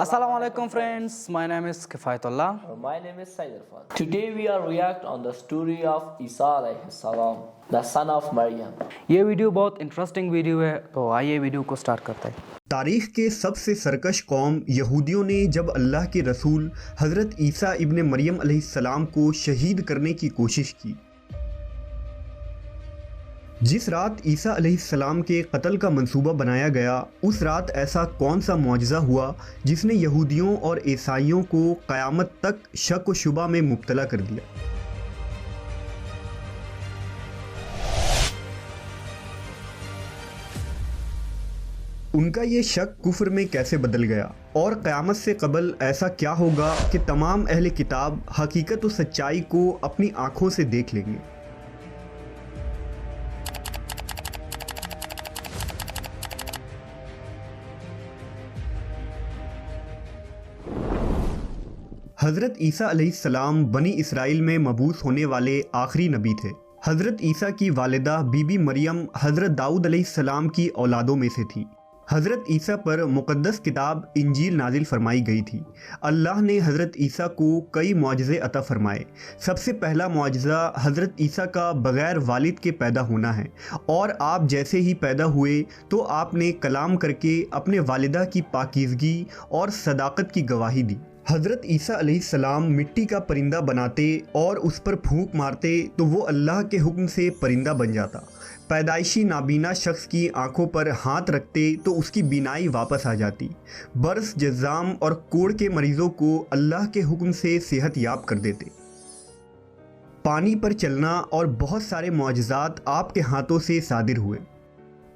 Assalamu alaikum friends, my name is Kifayatullah. My name is Said Irfan. Today we are react on the story of Isa alayhi salam, the son of Maryam. یہ video بہت interesting video ہے، تو آئیے video کو start کرتے ہیں۔ تاریخ کے سب سے سرکش قوم یہودیوں نے جب اللہ کے رسول حضرت عیسیٰ ابن مریم علیہ السلام کو شہید کرنے کی کوشش کی۔ جس رات عیسیٰ علیہ السلام کے قتل کا منصوبہ بنایا گیا، اس رات ایسا کون سا معجزہ ہوا جس نے یہودیوں اور عیسائیوں کو قیامت تک شک و شبہ میں مبتلا کر دیا؟ ان کا یہ شک کفر میں کیسے بدل گیا، اور قیامت سے قبل ایسا کیا ہوگا کہ تمام اہل کتاب حقیقت و سچائی کو اپنی آنکھوں سے دیکھ لیں گے؟ حضرت عیسیٰ علیہ السلام بنی اسرائیل میں مبعوث ہونے والے آخری نبی تھے۔ حضرت عیسیٰ کی والدہ بی بی مریم حضرت داؤد علیہ السلام کی اولادوں میں سے تھی۔ حضرت عیسیٰ پر مقدس کتاب انجیل نازل فرمائی گئی تھی۔ اللہ نے حضرت عیسیٰ کو کئی معجزے عطا فرمائے۔ سب سے پہلا معجزہ حضرت عیسیٰ کا بغیر والد کے پیدا ہونا ہے، اور آپ جیسے ہی پیدا ہوئے تو آپ نے کلام کر کے اپنے والدہ کی پاکیزگی اور صداقت کی گواہی دی۔ حضرت عیسیٰ علیہ السلام مٹی کا پرندہ بناتے اور اس پر پھونک مارتے تو وہ اللہ کے حکم سے پرندہ بن جاتا۔ پیدائشی نابینا شخص کی آنکھوں پر ہاتھ رکھتے تو اس کی بینائی واپس آ جاتی۔ برس، جذام اور کوڑ کے مریضوں کو اللہ کے حکم سے صحت یاب کر دیتے۔ پانی پر چلنا اور بہت سارے معجزات آپ کے ہاتھوں سے صادر ہوئے۔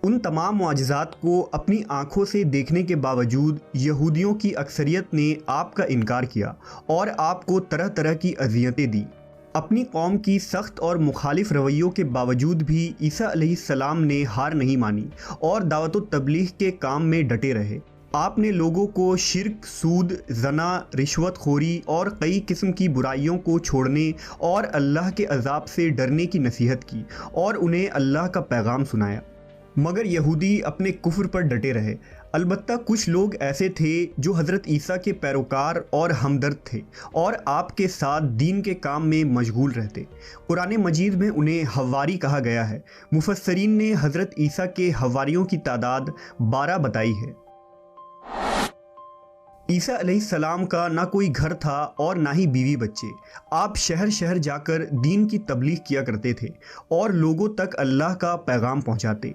ان تمام معجزات کو اپنی آنکھوں سے دیکھنے کے باوجود یہودیوں کی اکثریت نے آپ کا انکار کیا اور آپ کو طرح طرح کی اذیتیں دی۔ اپنی قوم کی سخت اور مخالف رویوں کے باوجود بھی عیسیٰ علیہ السلام نے ہار نہیں مانی اور دعوت و تبلیغ کے کام میں ڈٹے رہے۔ آپ نے لوگوں کو شرک، سود، زنا، رشوت خوری اور کئی قسم کی برائیوں کو چھوڑنے اور اللہ کے عذاب سے ڈرنے کی نصیحت کی اور انہیں اللہ کا پیغام سنایا، مگر یہودی اپنے کفر پر ڈٹے رہے۔ البتہ کچھ لوگ ایسے تھے جو حضرت عیسیٰ کے پیروکار اور ہمدرد تھے اور آپ کے ساتھ دین کے کام میں مشغول رہتے۔ قرآن مجید میں انہیں حواری کہا گیا ہے۔ مفسرین نے حضرت عیسیٰ کے حواریوں کی تعداد 12 بتائی ہے۔ عیسیٰ علیہ السلام کا نہ کوئی گھر تھا اور نہ ہی بیوی بچے۔ آپ شہر شہر جا کر دین کی تبلیغ کیا کرتے تھے اور لوگوں تک اللہ کا پیغام پہنچاتے۔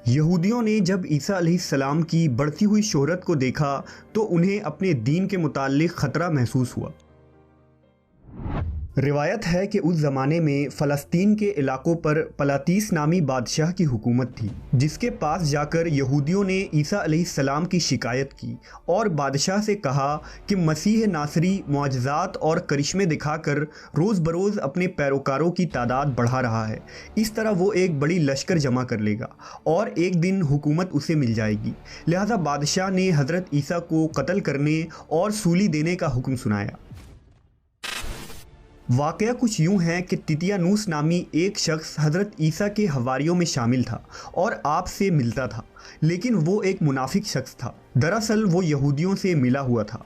یہودیوں نے جب عیسیٰ علیہ السلام کی بڑھتی ہوئی شہرت کو دیکھا تو انہیں اپنے دین کے متعلق خطرہ محسوس ہوا۔ روایت ہے کہ اس زمانے میں فلسطین کے علاقوں پر پلاطیس نامی بادشاہ کی حکومت تھی، جس کے پاس جا کر یہودیوں نے عیسیٰ علیہ السلام کی شکایت کی اور بادشاہ سے کہا کہ مسیح ناصری معجزات اور کرشمے دکھا کر روز بروز اپنے پیروکاروں کی تعداد بڑھا رہا ہے۔ اس طرح وہ ایک بڑی لشکر جمع کر لے گا اور ایک دن حکومت اسے مل جائے گی۔ لہذا بادشاہ نے حضرت عیسیٰ کو قتل کرنے اور سولی دینے کا حکم سنایا۔ واقعہ کچھ یوں ہے کہ تیتیانوس نامی ایک شخص حضرت عیسیٰ کے حواریوں میں شامل تھا اور آپ سے ملتا تھا، لیکن وہ ایک منافق شخص تھا۔ دراصل وہ یہودیوں سے ملا ہوا تھا۔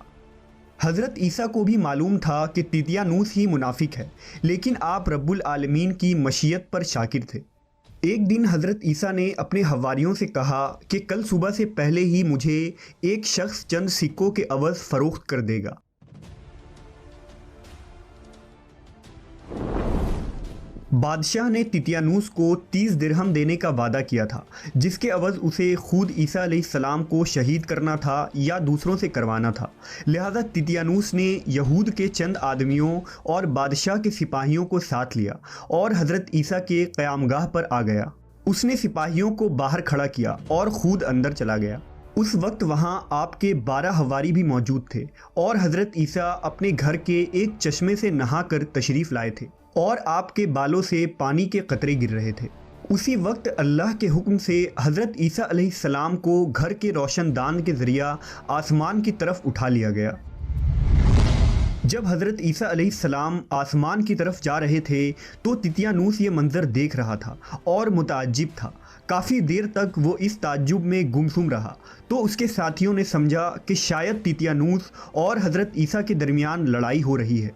حضرت عیسیٰ کو بھی معلوم تھا کہ تیتیانوس ہی منافق ہے، لیکن آپ رب العالمین کی مشیت پر شاکر تھے۔ ایک دن حضرت عیسیٰ نے اپنے حواریوں سے کہا کہ کل صبح سے پہلے ہی مجھے ایک شخص چند سکوں کے عوض فروخت کر دے گا۔ بادشاہ نے تیتیانوس کو 30 درہم دینے کا وعدہ کیا تھا، جس کے عوض اسے خود عیسیٰ علیہ السلام کو شہید کرنا تھا یا دوسروں سے کروانا تھا۔ لہذا تیتیانوس نے یہود کے چند آدمیوں اور بادشاہ کے سپاہیوں کو ساتھ لیا اور حضرت عیسیٰ کے قیام گاہ پر آ گیا۔ اس نے سپاہیوں کو باہر کھڑا کیا اور خود اندر چلا گیا۔ اس وقت وہاں آپ کے 12 حواری بھی موجود تھے اور حضرت عیسیٰ اپنے گھر کے ایک چشمے سے نہا کر تشریف لائے تھے اور آپ کے بالوں سے پانی کے قطرے گر رہے تھے۔ اسی وقت اللہ کے حکم سے حضرت عیسیٰ علیہ السلام کو گھر کے روشن دان کے ذریعہ آسمان کی طرف اٹھا لیا گیا۔ جب حضرت عیسیٰ علیہ السلام آسمان کی طرف جا رہے تھے تو تیتیانوس یہ منظر دیکھ رہا تھا اور متعجب تھا۔ کافی دیر تک وہ اس تعجب میں گمسم رہا تو اس کے ساتھیوں نے سمجھا کہ شاید تیتیانوس اور حضرت عیسیٰ کے درمیان لڑائی ہو رہی ہے۔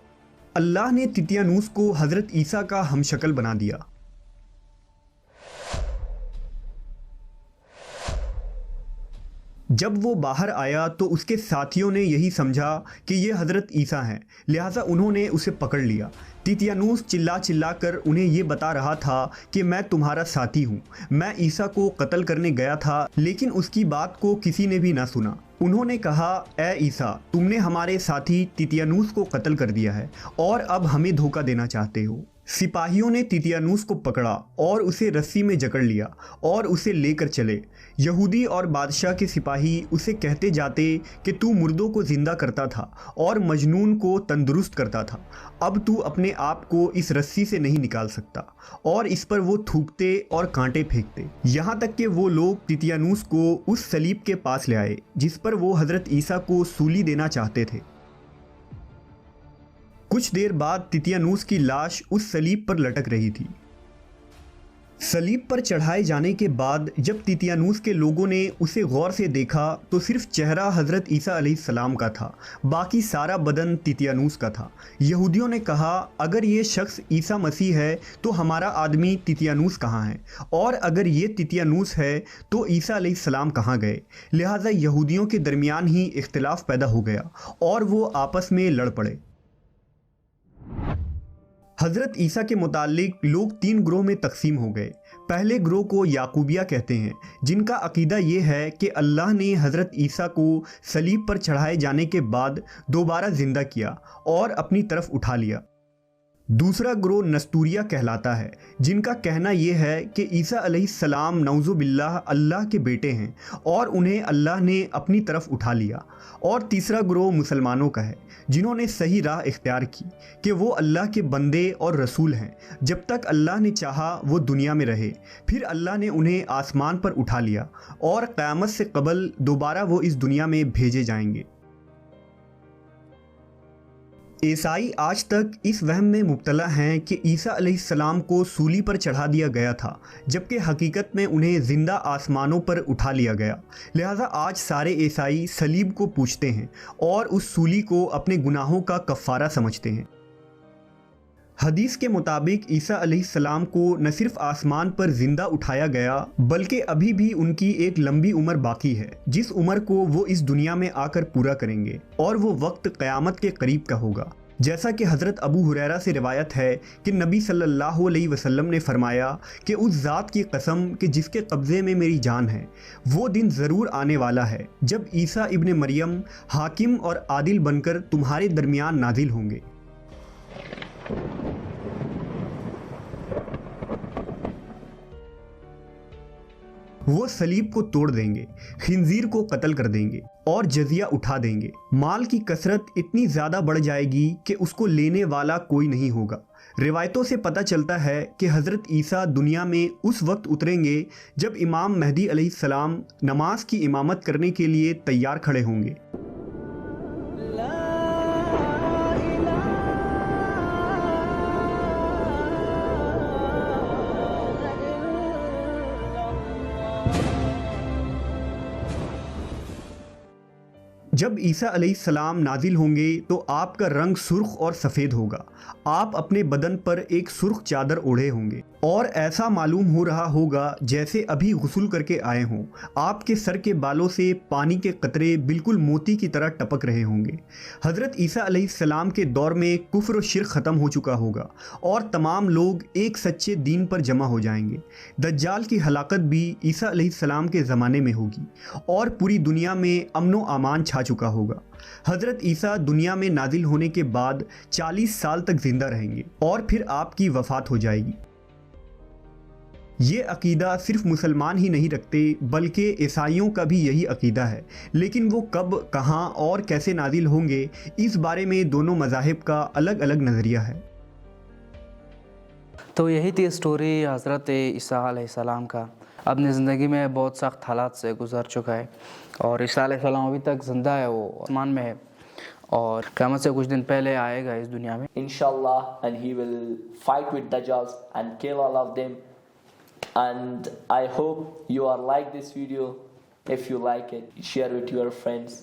اللہ نے تیتیانوس کو حضرت عیسیٰ کا ہم شکل بنا دیا۔ جب وہ باہر آیا تو اس کے ساتھیوں نے یہی سمجھا کہ یہ حضرت عیسیٰ ہیں، لہٰذا انہوں نے اسے پکڑ لیا۔ تیتیانوس چلا چلا کر انہیں یہ بتا رہا تھا کہ میں تمہارا ساتھی ہوں، میں عیسیٰ کو قتل کرنے گیا تھا، لیکن اس کی بات کو کسی نے بھی نہ سنا۔ انہوں نے کہا، اے عیسیٰ، تم نے ہمارے ساتھی تیتیانوس کو قتل کر دیا ہے اور اب ہمیں دھوکہ دینا چاہتے ہو۔ سپاہیوں نے تیتیانوس کو پکڑا اور اسے رسی میں جکڑ لیا اور اسے لے کر چلے۔ یہودی اور بادشاہ کے سپاہی اسے کہتے جاتے کہ تو مردوں کو زندہ کرتا تھا اور مجنون کو تندرست کرتا تھا، اب تو اپنے آپ کو اس رسی سے نہیں نکال سکتا، اور اس پر وہ تھوکتے اور کانٹے پھینکتے، یہاں تک کہ وہ لوگ تیتیانوس کو اس صلیب کے پاس لے آئے جس پر وہ حضرت عیسیٰ کو سولی دینا چاہتے تھے۔ کچھ دیر بعد تیتیانوس کی لاش اس صلیب پر لٹک رہی تھی۔ صلیب پر چڑھائے جانے کے بعد جب تیتیانوس کے لوگوں نے اسے غور سے دیکھا تو صرف چہرہ حضرت عیسیٰ علیہ السلام کا تھا، باقی سارا بدن تیتیانوس کا تھا۔ یہودیوں نے کہا، اگر یہ شخص عیسیٰ مسیح ہے تو ہمارا آدمی تیتیانوس کہاں ہے؟ اور اگر یہ تیتیانوس ہے تو عیسیٰ علیہ السلام کہاں گئے؟ لہٰذا یہودیوں کے درمیان ہی اختلاف پیدا ہو گیا اور وہ آپس میں لڑ پڑے۔ حضرت عیسیٰ کے متعلق لوگ 3 گروہ میں تقسیم ہو گئے۔ پہلے گروہ کو یعقوبیہ کہتے ہیں، جن کا عقیدہ یہ ہے کہ اللہ نے حضرت عیسیٰ کو صلیب پر چڑھائے جانے کے بعد دوبارہ زندہ کیا اور اپنی طرف اٹھا لیا۔ دوسرا گروہ نستوریہ کہلاتا ہے، جن کا کہنا یہ ہے کہ عیسیٰ علیہ السلام نعوذ باللہ اللہ کے بیٹے ہیں اور انہیں اللہ نے اپنی طرف اٹھا لیا۔ اور تیسرا گروہ مسلمانوں کا ہے، جنہوں نے صحیح راہ اختیار کی کہ وہ اللہ کے بندے اور رسول ہیں، جب تک اللہ نے چاہا وہ دنیا میں رہے، پھر اللہ نے انہیں آسمان پر اٹھا لیا اور قیامت سے قبل دوبارہ وہ اس دنیا میں بھیجے جائیں گے۔ عیسائی آج تک اس وہم میں مبتلا ہیں کہ عیسیٰ علیہ السلام کو سولی پر چڑھا دیا گیا تھا، جبکہ حقیقت میں انہیں زندہ آسمانوں پر اٹھا لیا گیا۔ لہٰذا آج سارے عیسائی صلیب کو پوجتے ہیں اور اس سولی کو اپنے گناہوں کا کفارہ سمجھتے ہیں۔ حدیث کے مطابق عیسیٰ علیہ السلام کو نہ صرف آسمان پر زندہ اٹھایا گیا بلکہ ابھی بھی ان کی ایک لمبی عمر باقی ہے، جس عمر کو وہ اس دنیا میں آ کر پورا کریں گے، اور وہ وقت قیامت کے قریب کا ہوگا۔ جیسا کہ حضرت ابو ہریرہ سے روایت ہے کہ نبی صلی اللہ علیہ وسلم نے فرمایا کہ اس ذات کی قسم کہ جس کے قبضے میں میری جان ہے، وہ دن ضرور آنے والا ہے جب عیسیٰ ابن مریم حاکم اور عادل بن کر تمہارے درمیان نازل ہوں گے۔ وہ صلیب کو توڑ دیں گے، خنزیر کو قتل کر دیں گے اور جزیہ اٹھا دیں گے۔ مال کی کثرت اتنی زیادہ بڑھ جائے گی کہ اس کو لینے والا کوئی نہیں ہوگا۔ روایتوں سے پتہ چلتا ہے کہ حضرت عیسیٰ دنیا میں اس وقت اتریں گے جب امام مہدی علیہ السلام نماز کی امامت کرنے کے لیے تیار کھڑے ہوں گے۔ جب عیسیٰ علیہ السلام نازل ہوں گے تو آپ کا رنگ سرخ اور سفید ہوگا، آپ اپنے بدن پر ایک سرخ چادر اوڑھے ہوں گے اور ایسا معلوم ہو رہا ہوگا جیسے ابھی غسل کر کے آئے ہوں۔ آپ کے سر کے بالوں سے پانی کے قطرے بالکل موتی کی طرح ٹپک رہے ہوں گے۔ حضرت عیسیٰ علیہ السلام کے دور میں کفر و شرک ختم ہو چکا ہوگا اور تمام لوگ ایک سچے دین پر جمع ہو جائیں گے۔ دجال کی ہلاکت بھی عیسیٰ علیہ السلام کے زمانے میں ہوگی اور پوری دنیا میں امن و امان چھا چکا ہوگا۔ حضرت عیسیٰ دنیا میں نازل ہونے کے بعد 40 سال تک زندہ رہیں گے اور پھر آپ کی وفات ہو جائے گی۔ یہ عقیدہ صرف مسلمان ہی نہیں رکھتے بلکہ عیسائیوں کا بھی یہی عقیدہ ہے، لیکن وہ کب، کہاں اور کیسے نازل ہوں گے اس بارے میں دونوں مذاہب کا الگ الگ نظریہ ہے۔ تو یہی تھی اسٹوری حضرت عیسیٰ علیہ السلام کا۔ اپنی زندگی میں بہت سخت حالات سے گزر چکا ہے اور عیسیٰ علیہ السلام ابھی تک زندہ ہے، وہ آسمان میں ہے اور قیامت سے کچھ دن پہلے آئے گا اس دنیا میں Inshallah, and he will fight with Dajjals and kill all of them. And I hope you are like this video. If you like it, share with your friends.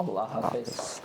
Allah Hafiz.